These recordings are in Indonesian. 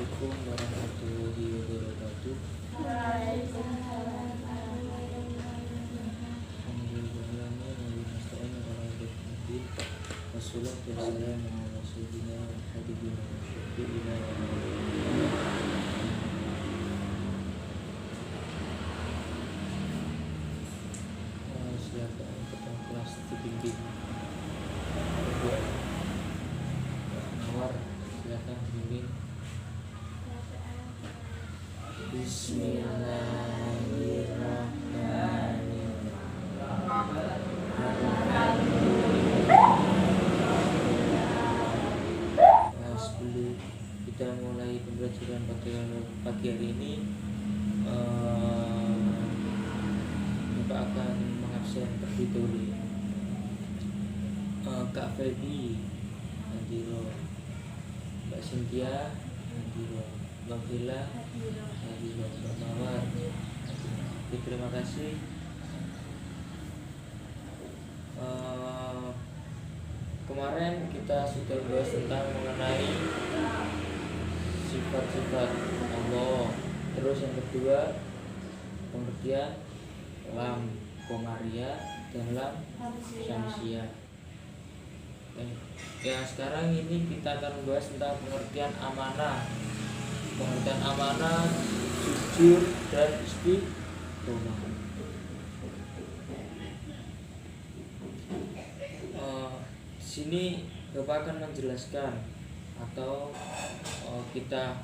Assalamualaikum warahmatullahi wabarakatuh. Wassalatu wassalamu ala sayyidina wa habibina wa syafi'ina wa silakan ketua kelas dibimbing Nawar, silakan bimbing. Sebelum kita mulai pembelajaran pagi hari ini, Bapak akan mengabsen terlebih dahulu Kak Feby Nadiro, Mbak Cynthia Nadiro, Mbak Bella Nadiro, Mbak Mawar. Oke, terima kasih. Kemarin kita sudah bahas tentang mengenai sifat-sifat Allah. Terus yang kedua, pengertian lam komaria dan lam syamsia. Ya, sekarang ini kita akan membahas tentang pengertian amanah. Pengertian amanah, jujur dan istiqomah. Sini Bapak akan menjelaskan atau kita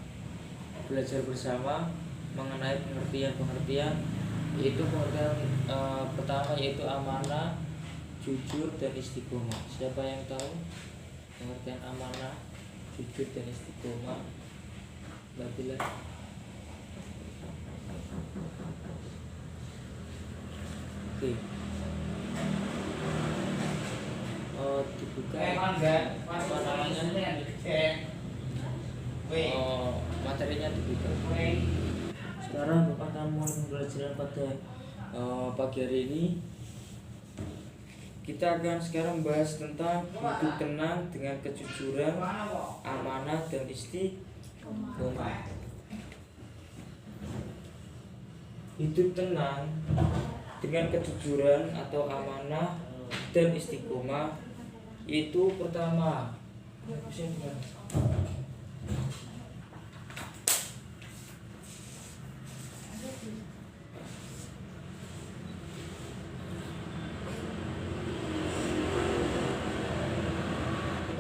belajar bersama mengenai pengertian-pengertian, yaitu pengertian pertama yaitu amanah, jujur dan istiqomah. Siapa yang tahu pengertian amanah, jujur dan istiqomah? Mbak Bila. Oke. Dibuka apa namanya, materinya dibuka. Sekarang Bapak akan mulai pembelajaran pada pagi hari ini. Kita akan sekarang membahas tentang hidup tenang dengan kejujuran, amanah dan istiqomah. Hidup tenang dengan kejujuran atau amanah dan istiqomah itu pertama kita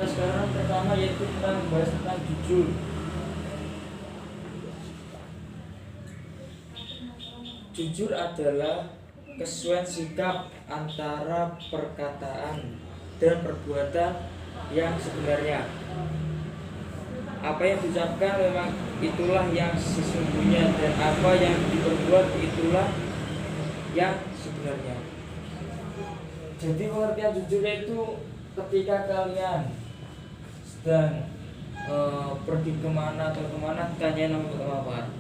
sekarang pertama yaitu tentang membahas tentang jujur. Jujur adalah kesesuaian sikap antara perkataan dan perbuatan yang sebenarnya. Apa yang diucapkan memang itulah yang sesungguhnya, dan apa yang diperbuat itulah yang sebenarnya. Jadi pengertian jujur itu ketika kalian sedang pergi kemana atau kemana, tanya nama apa.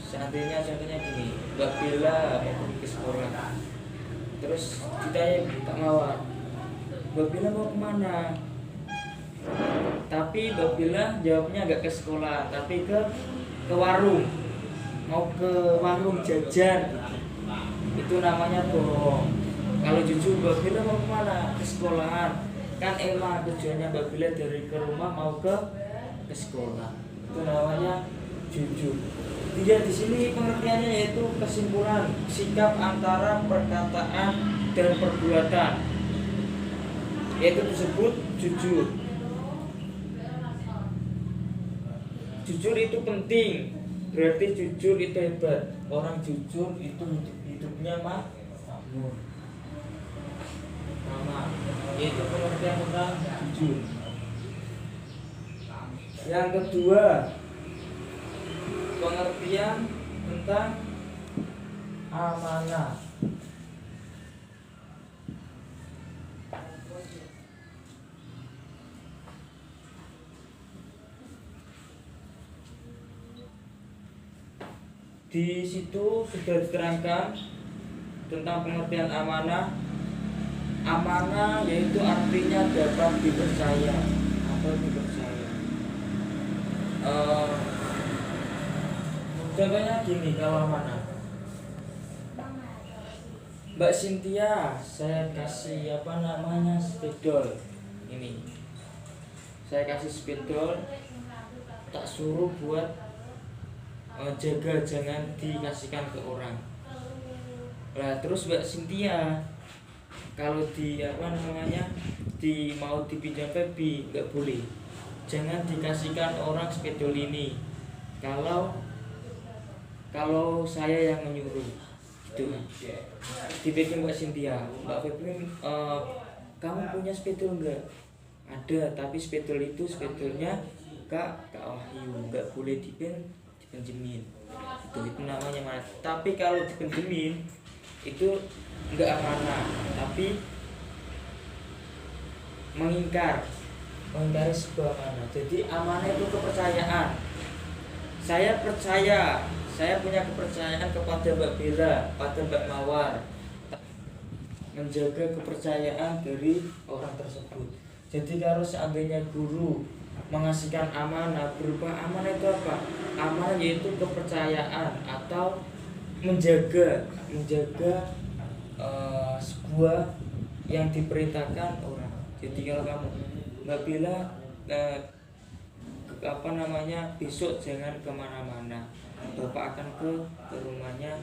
Seandainya contohnya gini, Mbak Bella mau pergi ke sekolah, terus ditanya Kak Mawar, Mbak Bella mau kemana? Tapi Mbak Bella jawabnya nggak ke sekolah, tapi ke warung, mau ke warung jajan. Itu namanya bohong. Kalau jujur, Mbak Bella mau kemana? Ke sekolahan. Kan emang tujuannya Mbak Bella dari ke rumah mau ke sekolah. Itu namanya jujur. Dia di sini pengertiannya yaitu kesimpulan sikap antara perkataan dan perbuatan, yaitu disebut jujur. Jujur itu penting, berarti jujur itu hebat. Orang jujur itu hidupnya makmur. Yaitu pengertian tentang jujur. Yang kedua, pengertian tentang amanah. Di situ sudah diterangkan tentang pengertian amanah. Amanah yaitu artinya dapat dipercaya atau dipercaya. Eh, contohnya gini, kalau mana Mbak Cynthia, saya kasih apa namanya spidol ini, saya kasih spidol, tak suruh buat jaga jangan dikasihkan ke orang. Lah terus Mbak Cynthia kalau di apa namanya di mau dipinjam Feby nggak boleh, jangan dikasihkan orang spidol ini kalau saya yang menyuruh gitu. Dipegang Mbak Cynthia, Mbak Feby, kamu punya spidol enggak? Ada, tapi spidol itu spidolnya Kak Wahyu, nggak boleh dipinjemin. Itu namanya mana? Tapi kalau dipinjemin itu nggak amanah, tapi mengingkari sebuah amanah. Jadi amanah itu kepercayaan. Saya punya kepercayaan kepada Mbak Bella, pada Mbak Mawar, menjaga kepercayaan dari orang tersebut. Jadi kalau seandainya guru mengasihkan amanah, berupa amanah itu apa? Amanah yaitu kepercayaan atau menjaga sebuah yang diperintahkan orang. Jadi kalau kamu Mbak Bella apa namanya besok jangan kemana-mana, Bapak akan ke rumahnya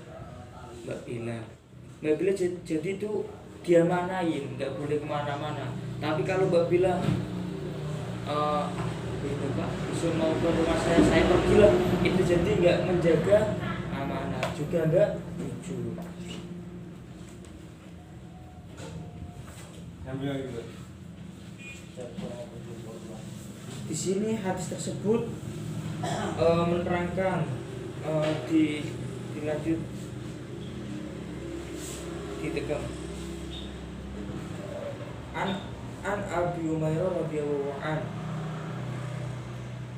Mbak Bella. Mbak Bella jadi itu dia manain, nggak boleh kemana-mana. Tapi kalau Mbak Bella Bapak besok mau ke rumah saya pergilah, itu jadi nggak menjaga amanah, juga nggak jujur. Di sini hadis tersebut menerangkan dilanjut ditekan an Abi Umairah radhiyallahu anhu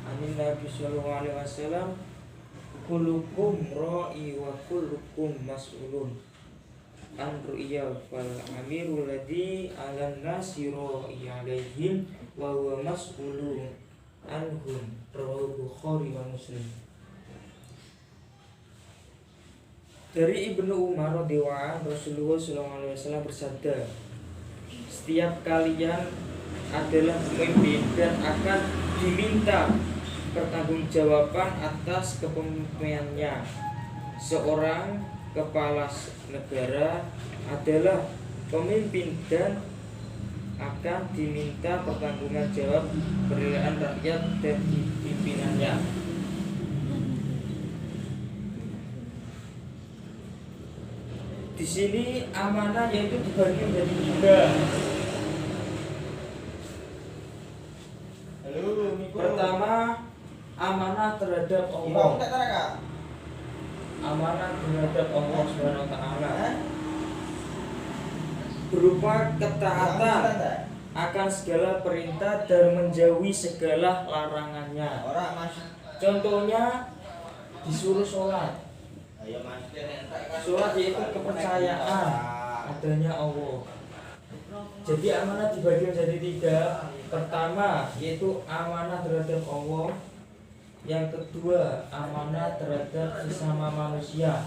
anin Nabi sallallahu alaihi wasallam kullukum ra'i wa kullukum mas'ulun an ru'ya fal amirul ladzi 'alan nasi ra'i 'alaihim wa huwa mas'ulun anhum, rawahu Bukhari wa Muslim. Dari Ibnu Umar radhiyallahu anhu, Rasulullah sallallahu alaihi wasallam bersabda, setiap kalian adalah pemimpin dan akan diminta pertanggungjawaban atas kepemimpinannya. Seorang kepala negara adalah pemimpin dan akan diminta pertanggungjawaban jawab penilaian rakyat dan pimpinannya. Di sini amanah yaitu dibagi menjadi 3. Pertama, amanah terhadap Allah. Amanah terhadap Allah Subhanahu wa taala berupa ketaatan akan segala perintah dan menjauhi segala larangannya. Contohnya disuruh sholat. Sholat yaitu kepercayaan adanya Allah. Jadi amanah dibagi menjadi 3. Pertama yaitu amanah terhadap Allah. Yang kedua amanah terhadap sesama manusia.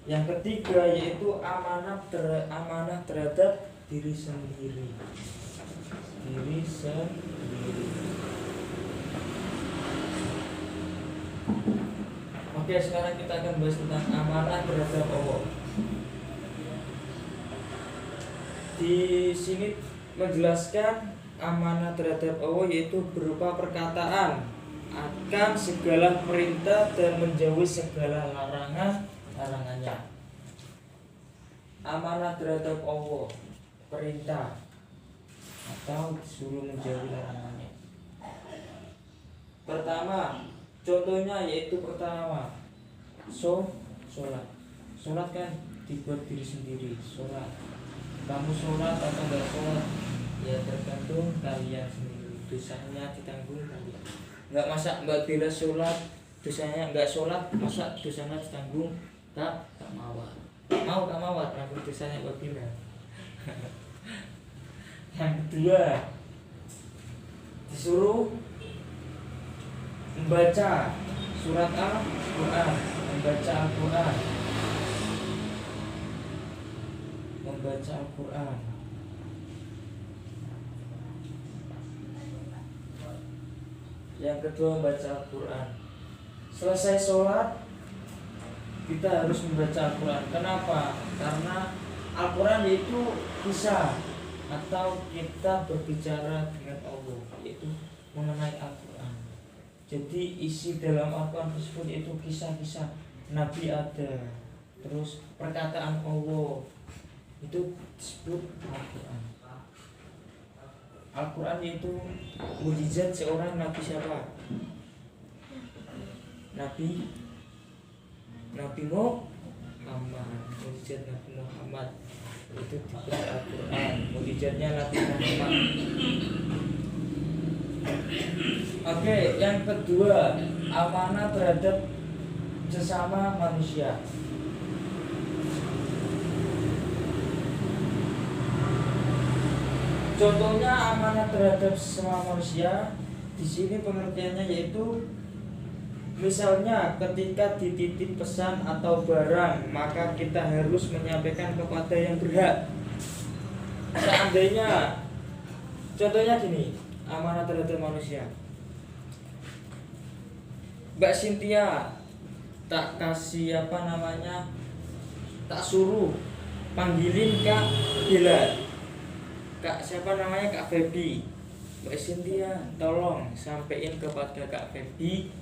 Yang ketiga yaitu amanah terhadap diri sendiri. Oke, sekarang kita akan bahas tentang amanah terhadap Allah. Di sini menjelaskan amanah terhadap Allah yaitu berupa perkataan akan segala perintah dan menjauhi segala larangannya. Amanah terhadap Allah, perintah atau disuruh menjauhi larangannya. Pertama, contohnya yaitu pertama sholat. Sholat kan dibuat diri sendiri. Sholat, kamu sholat atau enggak sholat ya tergantung kalian sendiri. Dosanya ditanggung kalian. Enggak masa Mbak Bella sholat dosanya enggak sholat, masa dosanya ditanggung tak mawar. Mau tak mau nah keputusannya apabila. Yang kedua, disuruh membaca surat Al-Quran, membaca Al-Quran, membaca Al-Quran. Yang kedua, membaca Al-Quran. Selesai sholat kita harus membaca Al-Quran. Kenapa? Karena Al-Quran yaitu kisah atau kita berbicara dengan Allah, yaitu mengenai Al-Quran. Jadi isi dalam Al-Quran tersebut yaitu kisah-kisah Nabi ada, terus perkataan Allah, itu disebut Al-Quran. Al-Quran yaitu mukjizat seorang Nabi siapa? Nabi Muhammad. Mukjizat Nabi Muhammad itu disebut Al-Quran. Mukjizatnya Nabi Muhammad. Oke, yang kedua, amanah terhadap sesama manusia. Contohnya amanah terhadap sesama manusia di sini pengertiannya yaitu misalnya ketika dititip pesan atau barang maka kita harus menyampaikan kepada yang berhak. Seandainya contohnya gini, amanah terhadap manusia. Mbak Cynthia tak kasih tak suruh panggilin Kak Bila. Kak siapa namanya, Kak Febi. Mbak Cynthia tolong sampaikan kepada Kak Febi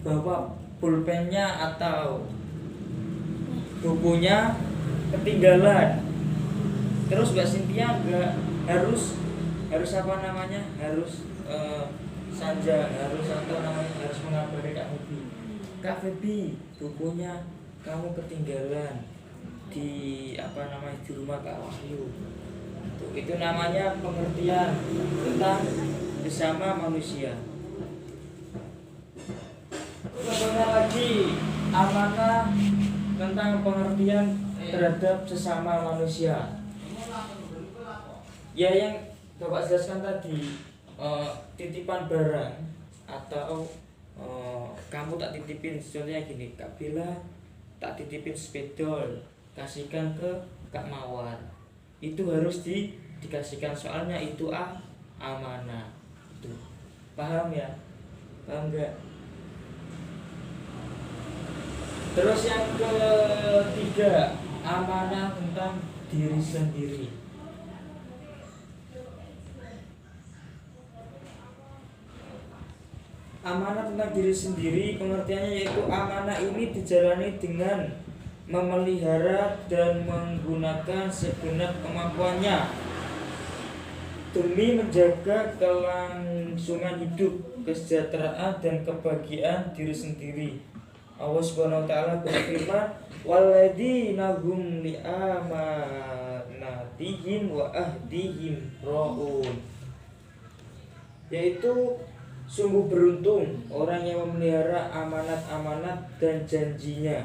bahwa pulpennya atau bukunya ketinggalan. Terus Mbak Cynthia enggak harus harus mengabari Kak Febi. Kak Febi, bukunya kamu ketinggalan di rumah Kak Wahyu. Itu namanya pengertian tentang bersama manusia. Contohnya lagi amanah tentang pengertian terhadap sesama manusia. Ya yang Bapak jelaskan tadi, titipan barang atau kamu tak titipin, contohnya gini, Kak Bila tak titipin spidol, kasihkan ke Kak Mawar. Itu harus dikasihkan, soalnya itu amanah. Itu paham ya? Paham enggak? Terus yang ketiga, amanah tentang diri sendiri. Amanah tentang diri sendiri pengertiannya yaitu amanah ini dijalani dengan memelihara dan menggunakan segenap kemampuannya demi menjaga kelangsungan hidup, kesejahteraan dan kebahagiaan diri sendiri. Allah Subhanahu wa taala berfirman, "Walladzina hum li amanatihim wa ahdihim ra'un." Yaitu sungguh beruntung orang yang memelihara amanat-amanat dan janjinya.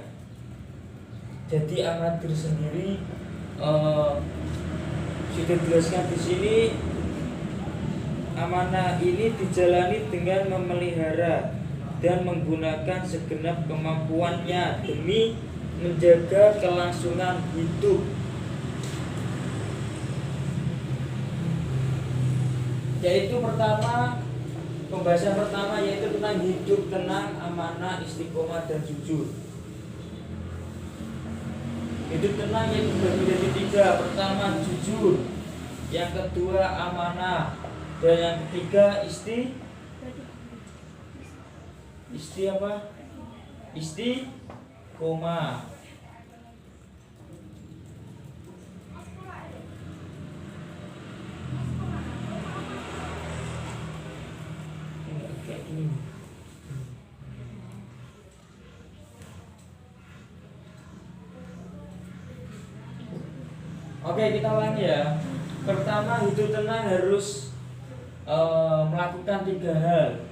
Jadi amanat diri sendiri sudah dijelaskan di sini. Amanah ini dijalani dengan memelihara dan menggunakan segenap kemampuannya demi menjaga kelangsungan hidup. Yaitu pembahasan pertama yaitu tentang hidup tenang, amanah, istiqomah dan jujur. Hidup tenang yaitu terbagi dari tiga. Pertama jujur, yang kedua amanah, dan yang ketiga istiqomah. Oke, kita ulangi ya. Pertama, hidup tenang harus melakukan tiga hal.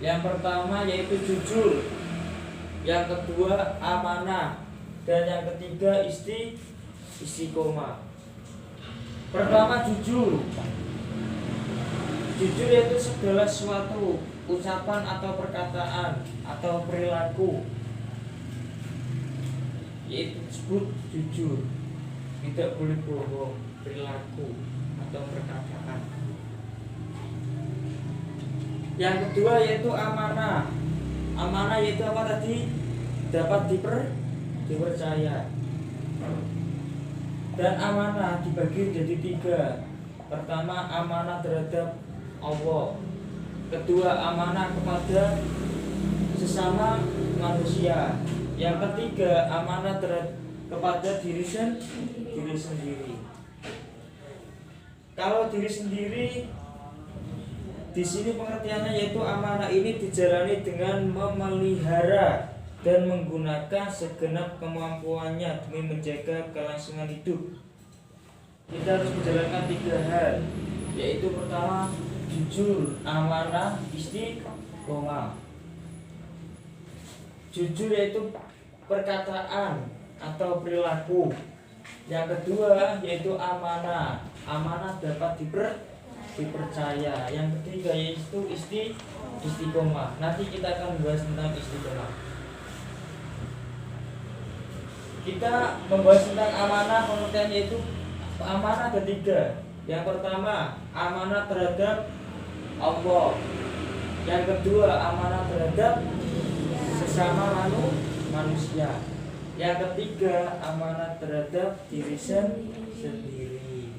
Yang pertama yaitu jujur, yang kedua amanah, Dan yang ketiga istiqomah. Pertama jujur. Jujur yaitu segala sesuatu, ucapan atau perkataan atau perilaku yaitu disebut jujur. Tidak boleh bohong, perilaku atau perkataan. Yang kedua yaitu amanah. Amanah yaitu apa tadi? Dapat dipercaya. Dan amanah dibagi menjadi 3. Pertama, amanah terhadap Allah. Kedua, amanah kepada sesama manusia. Yang ketiga, amanah kepada diri sendiri. Kalau diri sendiri di sini pengertiannya yaitu amanah ini dijalani dengan memelihara dan menggunakan segenap kemampuannya demi menjaga kelangsungan hidup. Kita harus menjalankan 3 hal, yaitu pertama jujur, amanah, istiqomah. Jujur yaitu perkataan atau perilaku. Yang kedua yaitu amanah. Amanah dapat dipercaya. Yang ketiga yaitu istiqomah. Nanti kita akan membahas tentang istiqomah. Kita membahas tentang amanah, pengertian yaitu amanah ketiga. Yang pertama, amanah terhadap Allah. Yang kedua, amanah terhadap sesama manusia. Yang ketiga, amanah terhadap diri sendiri.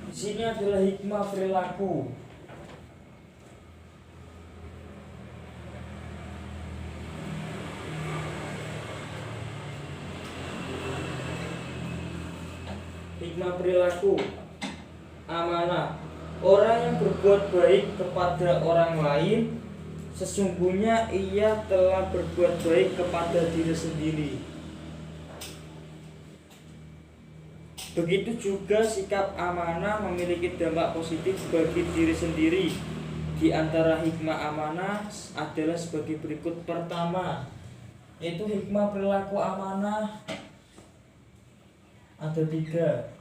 Di sini adalah hikmah perilaku. Hikmah perilaku. Amanah. Orang yang berbuat baik kepada orang lain, sesungguhnya ia telah berbuat baik kepada diri sendiri. Begitu juga sikap amanah memiliki dampak positif bagi diri sendiri. Di antara hikmah amanah adalah sebagai berikut. Pertama, yaitu hikmah perilaku amanah ada 3.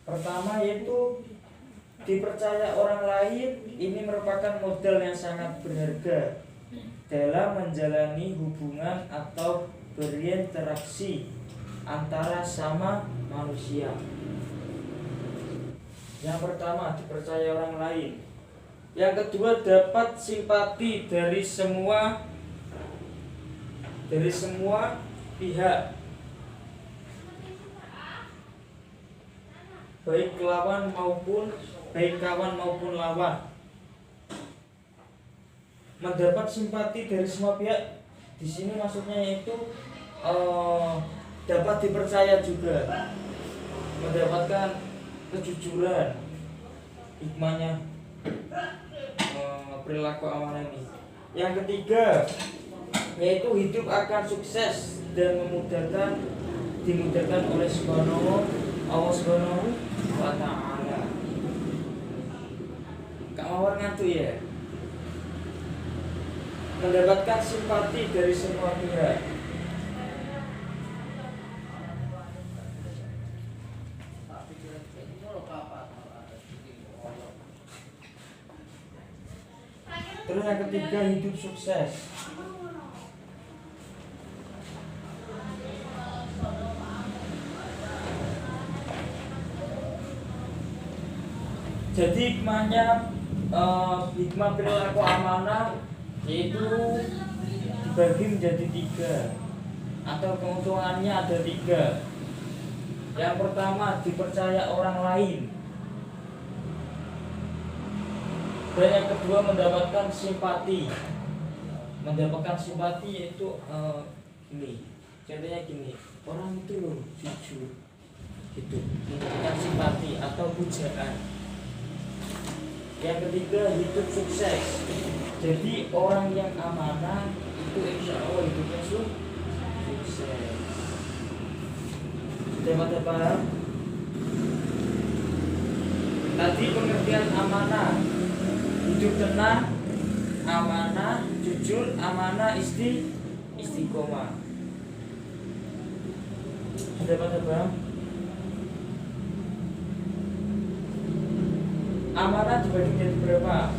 Pertama yaitu dipercaya orang lain. Ini merupakan modal yang sangat berharga dalam menjalani hubungan atau berinteraksi antara sama manusia. Yang pertama, dipercaya orang lain. Yang kedua, dapat simpati dari semua pihak, baik kawan maupun lawan. Mendapat simpati dari semua pihak di sini maksudnya yaitu dapat dipercaya juga, mendapatkan kejujuran. Hikmahnya perilaku amanah ini. Yang ketiga yaitu hidup akan sukses dan dimudahkan oleh Allah Subhanahu wa ta'ala. Kak Mawar ngantuk ya? Mendapatkan simpati dari semua pihak. Terus yang ketiga, hidup sukses. Jadi hikmah perilaku amanah yaitu dibagi menjadi 3 atau keuntungannya ada 3. Yang pertama, dipercaya orang lain. Dan yang kedua, mendapatkan simpati. Mendapatkan simpati yaitu gini. Contohnya gini, orang itu loh jujur gitu, mendapatkan simpati atau pujaan. Yang ketiga, hidup sukses. Jadi orang yang amanah itu insya Allah hidupnya sukses. Sudah pada paham? Tadi pengertian amanah: hidup tenang, amanah, jujur, amanah, istiqomah. Sudah pada paham? Amanah dibagi jadi berapa?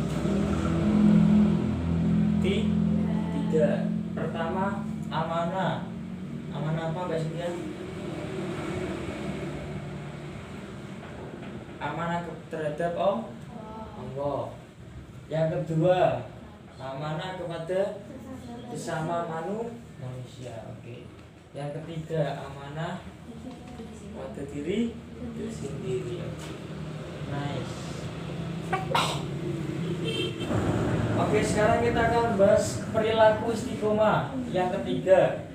Tiga. Pertama amanah. Amanah apa guys ya? Amanah terhadap Allah. Yang kedua amanah kepada sesama manusia. Oke. Yang ketiga amanah pada diri sendiri. Nice. Oke, sekarang kita akan bahas perilaku istiqomah yang ketiga.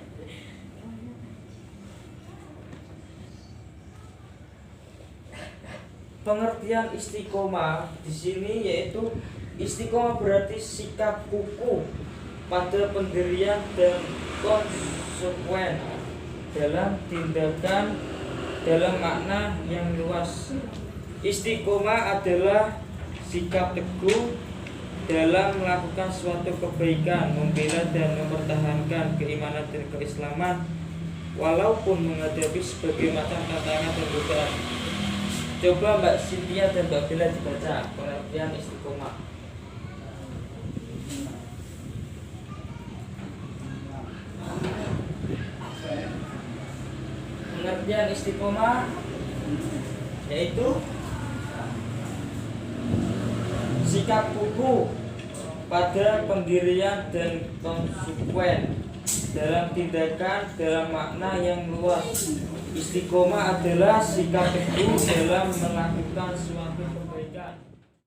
Pengertian istiqomah di sini yaitu istiqomah berarti sikap kukuh pada pendirian dan konsekuen dalam tindakan dalam makna yang luas. Istiqomah adalah sikap teguh dalam melakukan suatu kebaikan, membela dan mempertahankan keimanan dan keislaman walaupun menghadapi berbagai macam tantangan dan godaan. Coba Mbak Cynthia dan Mbak Bella dibaca pengertian istiqomah. Pengertian istiqomah yaitu sikap kukuh pada pendirian dan konsekuen dalam tindakan dalam makna yang luas. Istiqomah adalah sikap teguh dalam melakukan suatu